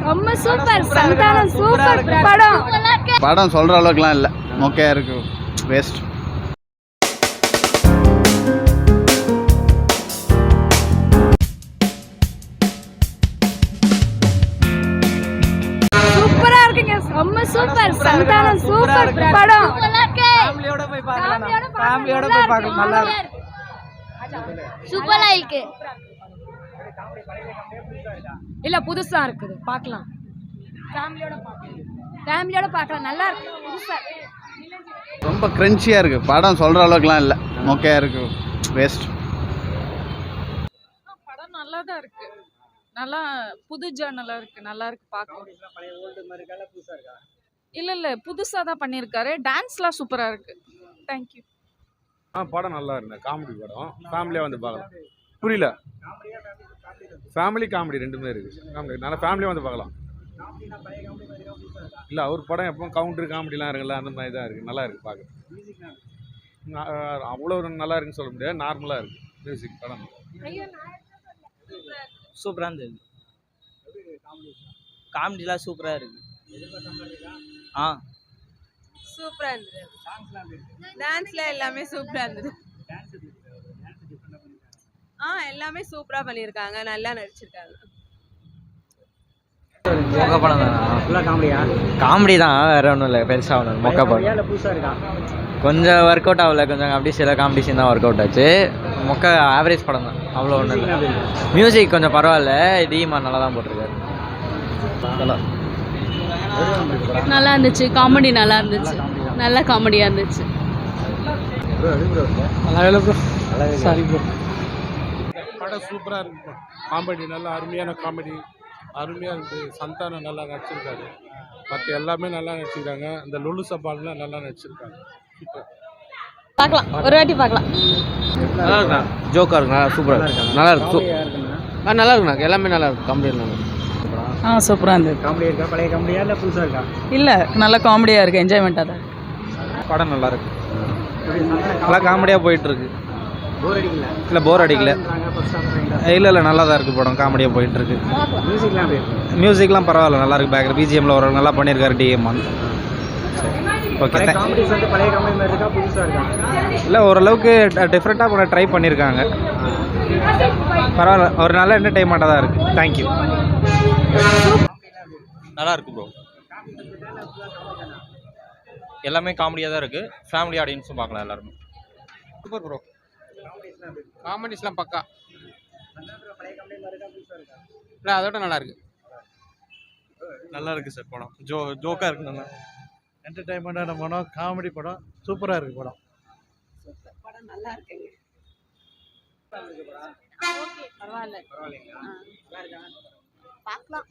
செம்ம super Santhanam super படம். படம் சொல்ற அளவுக்குலாம் இல்லை, மொக்கையா இருக்கு, வேஸ்ட். சூப்பரா இருக்குங்க, செம்ம சூப்பர் சந்தானம் சூப்பர் படம். ஃபேமிலியோட போய் பார்க்கலாம், ஃபேமிலியோட போய் பார்க்கலாம், நல்லா இருக்கு, சூப்பரா இருக்கு. இல்ல புதுசா இருக்குது, பார்க்கலாம், ஃபேமிலியோட பார்க்கலாம், நல்லா இருக்கு, புதுசா ரொம்ப கிரன்ச்சியா இருக்கு. படம் சொல்ற அளவுக்குலாம் இல்லை, மொக்கையா இருக்கு, வேஸ்ட். படம் நல்லா தான் இருக்கு, நல்லா புது ஜேர்னலா இருக்கு, நல்லா இருக்கு பார்க்க. இல்ல புதுசா தான் பண்ணியிருக்காரு, டான்ஸ்லாம் சூப்பரா இருக்கு. தேங்க்யூ. படம் நல்லா இருந்தது, காமெடி படம், ஃபேமிலியாக வந்து பார்க்கலாம். புரியல, ஃபேமிலி காமெடி ரெண்டுமே இருக்குது, காமெடி நல்லா ஃபேமிலியாக வந்து பார்க்கலாம். இல்லை அவர் படம் எப்போ கவுண்டர் காமெடிலாம் இருக்குல்ல, அந்த மாதிரி தான் இருக்குது, நல்லா இருக்குது பார்க்க. அவ்வளோ நல்லா இருக்குன்னு சொல்ல முடியாது, நார்மலாக இருக்குது மியூசிக். படம் சூப்பராக இருந்தது, காமெடிலாம் சூப்பராக இருக்கு. சூப்பரா இருந்தது, டான்ஸ்ல எல்லாமே சூப்பரா இருந்தது. எல்லாமே சூப்பரா பண்ணிருக்காங்க, நல்லா நடிச்சிருக்காங்க. மொக்க படம் தான், காமெடி தான், வேற ஒன்றும் இல்லை, பெருசாக ஒன்றும் மொக்க படம். கொஞ்சம் ஒர்க் அவுட் ஆகல, கொஞ்சம் அப்படி சில காம்படிஷன் தான் ஒர்க் அவுட் ஆச்சு. மொக்க ஆவரேஜ் படம் தான், அவ்வளோ ஒன்றும் இல்லை. மியூசிக் கொஞ்சம் பரவாயில்ல, டீமா நல்லா தான் போட்டிருக்காரு. நல்லா இருந்துச்சு, காமெடி நல்லா இருந்துச்சு, நல்ல காமெடியாக இருந்துச்சு. படம் சூப்பராக இருக்கு, காமெடி நல்லா அருமையான காமெடி, அருமையாக இருக்குது. சந்தானம் நல்லா நடிச்சிருக்காரு, மற்ற எல்லாமே நல்லா நடிச்சிருக்காங்க. இந்த லுலு சபால்லாம் நல்லா நடிச்சிருக்காங்க. சூப்பர், பார்க்கலாம், ஒரு வாட்டி பார்க்கலாம். நல்லா இருக்குண்ணா, ஜோக்காக இருக்குண்ணா, சூப்பராக இருக்கு, நல்லா இருக்கு, நல்லா இருக்குண்ணா, எல்லாமே நல்லா இருக்கு, காமெடி நல்லா. சூப்பராக இருந்தது. காமெடி இருக்கா, பழைய காமெடியா இல்லை புதுசாக இருக்கா? இல்லை, நல்ல காமெடியாக இருக்குது, என்ஜாய்மெண்ட்டாக தான். படம் நல்லா இருக்கு, நல்லா காமெடியாக போயிட்டு இருக்கு. போர் அடிக்கல? இல்லை போர் அடிக்கல, இல்லை நல்லா தான் இருக்குது படம், காமெடியாக போயிட்டு இருக்கு. மியூசிக்லாம் பரவாயில்ல, நல்லா இருக்கு. பேக்கில் பிஜிஎம்ல ஒரு நல்லா பண்ணியிருக்காரு டிஎம். ஓகே, பழைய காமெடி மாதிரி இருக்கா, புதுசாக இருக்கா? இல்லை ஓரளவுக்கு டிஃப்ரெண்ட்டாக பண்ண ட்ரை பண்ணியிருக்காங்க, பரவாயில்ல, ஒரு நல்ல என்டர்டெயின்மெண்ட்டாக தான் இருக்குது. தேங்க்யூ. நல்லா இருக்கு ப்ரோ, எல்லாமே காமெடியாக தான் இருக்குது, ஃபேமிலி ஆடியன்ஸும் பார்க்கலாம் எல்லாருமே. சூப்பர் ப்ரோ, காமெடிஸ்லாம் பக்கா, இல்லை அதோட நல்லா இருக்கு, நல்லா இருக்குது சார் படம், ஜோக்காக இருக்குது, நல்லா என்டர்டைன்மெண்ட்டான படம், காமெடி படம், சூப்பராக இருக்குது படம். படம் நல்லா இருக்குங்க, பரவாயில்ல, பார்க்கலாம்.